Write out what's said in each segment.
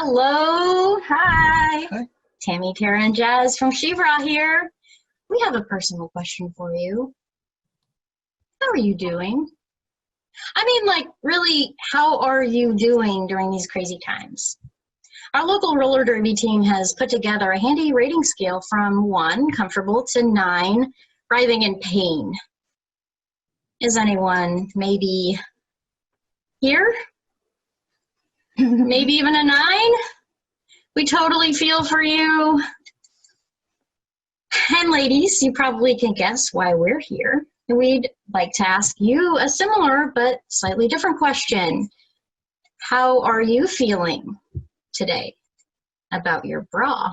Hello. Hi. Hi. Tammy, Tara, and Jazz from Shebra here. We have a personal question for you. How are you doing? I mean, like, really, how are you doing during these crazy times? Our local roller derby team has put together a handy rating scale from 1, comfortable, to 9, writhing in pain. Is anyone maybe here? Maybe even a 9? We totally feel for you. And ladies, you probably can guess why we're here. We'd like to ask you a similar but slightly different question. How are you feeling today about your bra?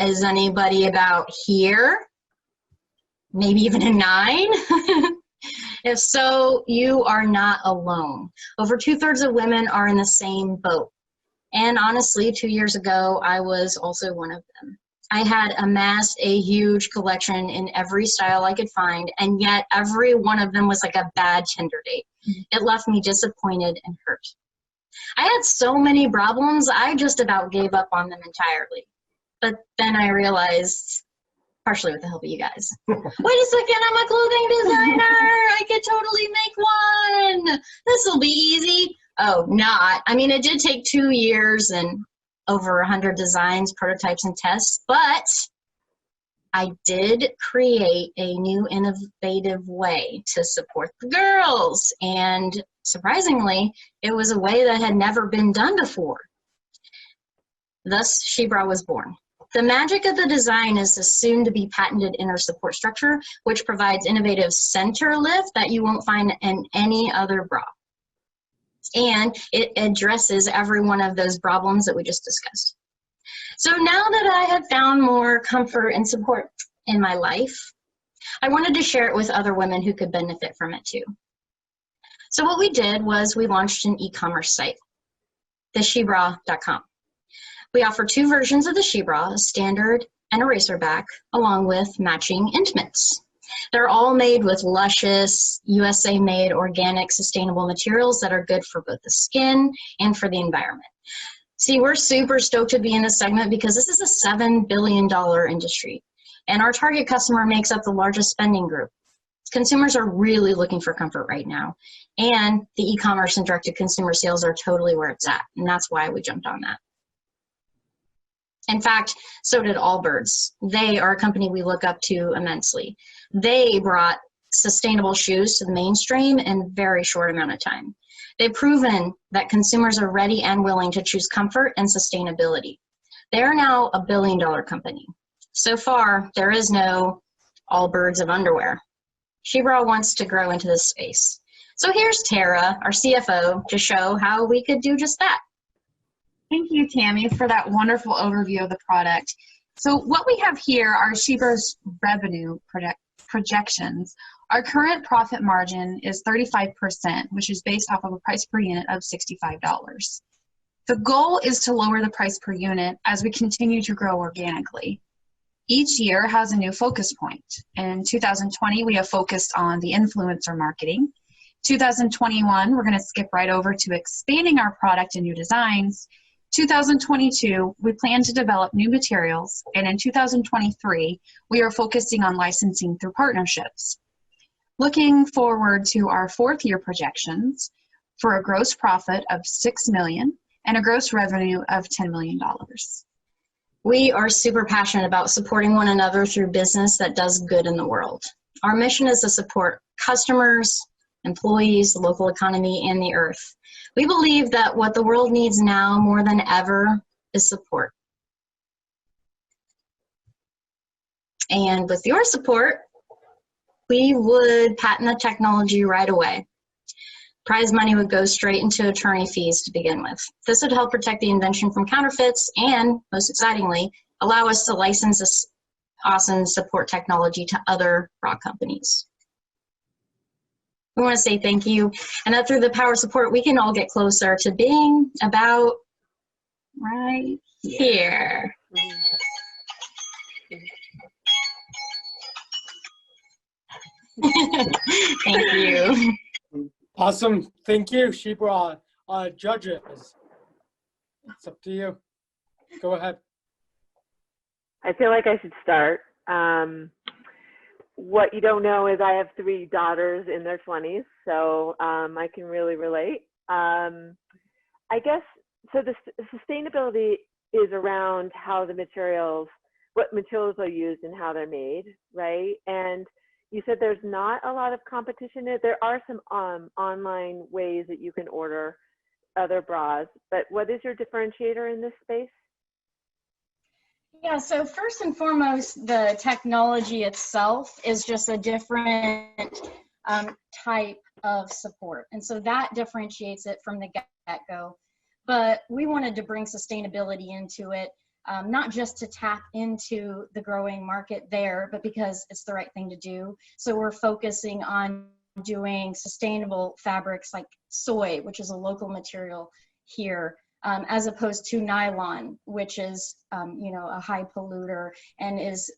Is anybody about here? Maybe even a 9? If so, you are not alone. Over 2/3 of women are in the same boat. And honestly, 2 years ago, I was also one of them. I had amassed a huge collection in every style I could find, and yet every one of them was like a bad Tinder date. It left me disappointed and hurt. I had so many problems, I just about gave up on them entirely. But then I realized, partially with the help of you guys, wait a second, I'm a clothing designer. I could totally make one. This will be easy. Oh, not. I mean, it did take 2 years and over 100 designs, prototypes, and tests, but I did create a new innovative way to support the girls. And surprisingly, it was a way that had never been done before. Thus, Shebra was born. The magic of the design is the soon-to-be patented inner support structure, which provides innovative center lift that you won't find in any other bra. And it addresses every one of those problems that we just discussed. So now that I have found more comfort and support in my life, I wanted to share it with other women who could benefit from it too. So what we did was we launched an e-commerce site, theshebra.com. We offer 2 versions of the Shebra, a standard and a racerback, along with matching intimates. They're all made with luscious, USA-made, organic, sustainable materials that are good for both the skin and for the environment. See, we're super stoked to be in this segment because this is a $7 billion industry, and our target customer makes up the largest spending group. Consumers are really looking for comfort right now, and the e-commerce and direct-to-consumer sales are totally where it's at, and that's why we jumped on that. In fact, so did Allbirds. They are a company we look up to immensely. They brought sustainable shoes to the mainstream in a very short amount of time. They've proven that consumers are ready and willing to choose comfort and sustainability. They are now a $1 billion company. So far, there is no Allbirds of underwear. Shebra wants to grow into this space. So here's Tara, our CFO, to show how we could do just that. Thank you, Tammy, for that wonderful overview of the product. So what we have here are Shebra's revenue projections. Our current profit margin is 35%, which is based off of a price per unit of $65. The goal is to lower the price per unit as we continue to grow organically. Each year has a new focus point. In 2020, we have focused on the influencer marketing. 2021, we're going to skip right over to expanding our product and new designs. 2022, we plan to develop new materials, and in 2023, we are focusing on licensing through partnerships. Looking forward to our 4th year projections for a gross profit of $6 million and a gross revenue of $10 million. We are super passionate about supporting one another through business that does good in the world. Our mission is to support customers, employees, the local economy, and the earth. We believe that what the world needs now more than ever is support. And with your support, we would patent the technology right away. Prize money would go straight into attorney fees to begin with. This would help protect the invention from counterfeits and, most excitingly, allow us to license this awesome support technology to other bra companies. We want to say thank you, and that through the power of support, we can all get closer to being about right here. Thank you. Awesome. Thank you, Shebra. Judges, It's up to you. Go ahead. I feel like I should start. What you don't know is I have 3 daughters in their 20s, so I can really relate. I guess, so the sustainability is around how the materials, what materials are used and how they're made, right? And you said there's not a lot of competition. There are some online ways that you can order other bras, but what is your differentiator in this space? Yeah, so first and foremost, the technology itself is just a different type of support. And so that differentiates it from the get-go. But we wanted to bring sustainability into it, not just to tap into the growing market there, but because it's the right thing to do. So we're focusing on doing sustainable fabrics like soy, which is a local material here, as opposed to nylon, which is, a high polluter and is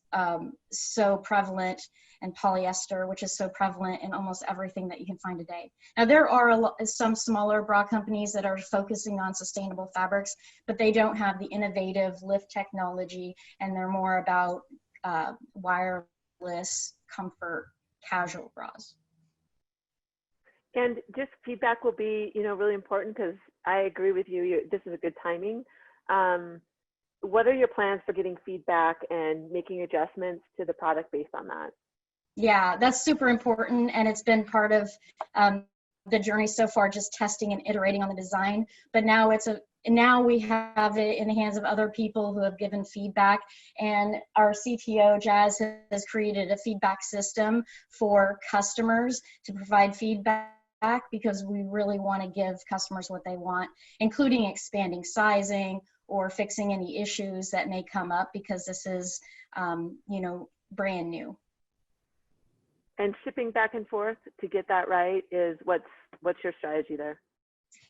so prevalent, and polyester, which is so prevalent in almost everything that you can find today. Now, there are some smaller bra companies that are focusing on sustainable fabrics, but they don't have the innovative lift technology, and they're more about wireless comfort casual bras. And just feedback will be, really important, because I agree with you. This is a good timing. What are your plans for getting feedback and making adjustments to the product based on that? Yeah, that's super important, and it's been part of the journey so far, just testing and iterating on the design. But now now we have it in the hands of other people who have given feedback, and our CTO, Jazz, has created a feedback system for customers to provide feedback, because we really want to give customers what they want, including expanding sizing or fixing any issues that may come up, because this is, brand new. And shipping back and forth to get that right is what's your strategy there?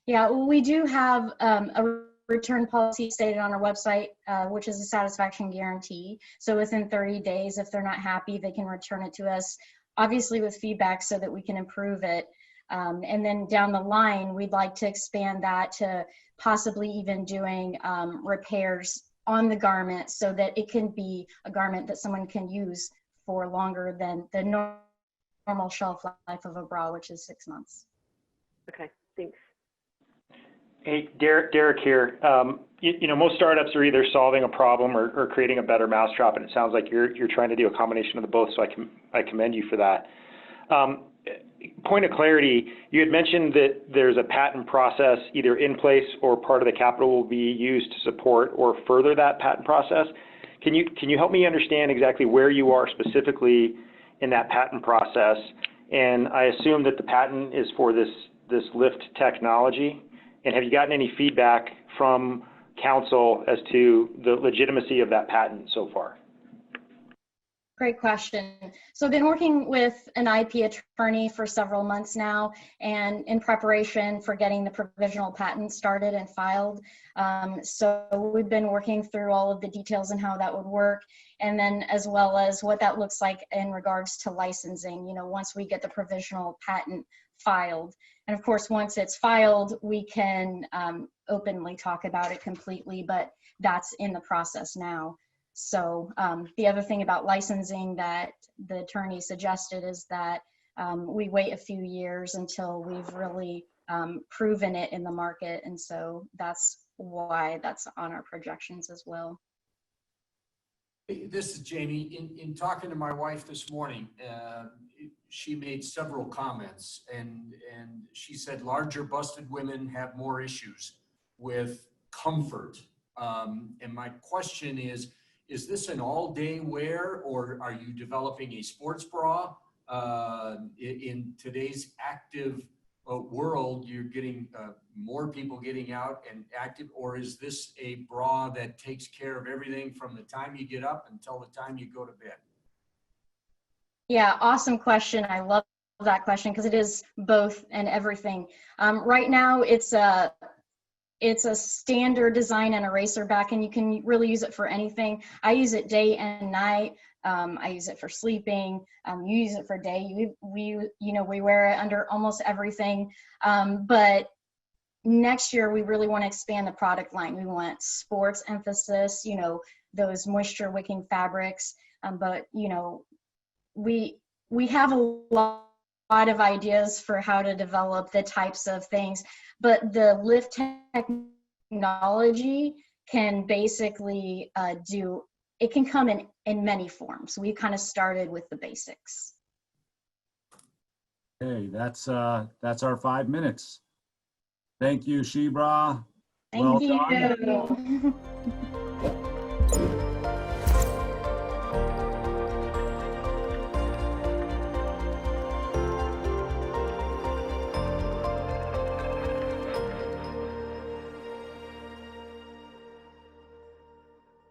Yeah, we do have a return policy stated on our website, which is a satisfaction guarantee. So within 30 days, if they're not happy, they can return it to us, obviously with feedback so that we can improve it. And then down the line, we'd like to expand that to possibly even doing repairs on the garment, so that it can be a garment that someone can use for longer than the normal shelf life of a bra, which is 6 months. Okay, thanks. Hey, Derek here. Most startups are either solving a problem or creating a better mousetrap, and it sounds like you're trying to do a combination of the both, so I commend you for that. Point of clarity, you had mentioned that there's a patent process either in place or part of the capital will be used to support or further that patent process. Can you help me understand exactly where you are specifically in that patent process? And I assume that the patent is for this lift technology. And have you gotten any feedback from counsel as to the legitimacy of that patent so far? Great question. So I've been working with an IP attorney for several months now, and in preparation for getting the provisional patent started and filed. So we've been working through all of the details and how that would work, and then as well as what that looks like in regards to licensing, once we get the provisional patent filed. And of course, once it's filed, we can openly talk about it completely, but that's in the process now. So the other thing about licensing that the attorney suggested is that we wait a few years until we've really proven it in the market. And so that's why that's on our projections as well. This is Jamie. In talking to my wife this morning, she made several comments, and she said larger busted women have more issues with comfort. And my question is this an all-day wear, or are you developing a sports bra? In today's active world, you're getting more people getting out and active, or is this a bra that takes care of everything from the time you get up until the time you go to bed? Yeah, awesome question. I love that question because it is both and everything. Right now, it's a standard design and a racer back, and you can really use it for anything. I use it day and night. I use it for sleeping. You use it for day. We wear it under almost everything. But next year we really want to expand the product line. We want sports emphasis, you know, those moisture wicking fabrics. But you know, we have a lot of ideas for how to develop the types of things, but the lift technology can basically it can come in many forms. We kind of started with the basics. Okay, that's our 5 minutes. Thank you, Shebra. Thank Well done. you.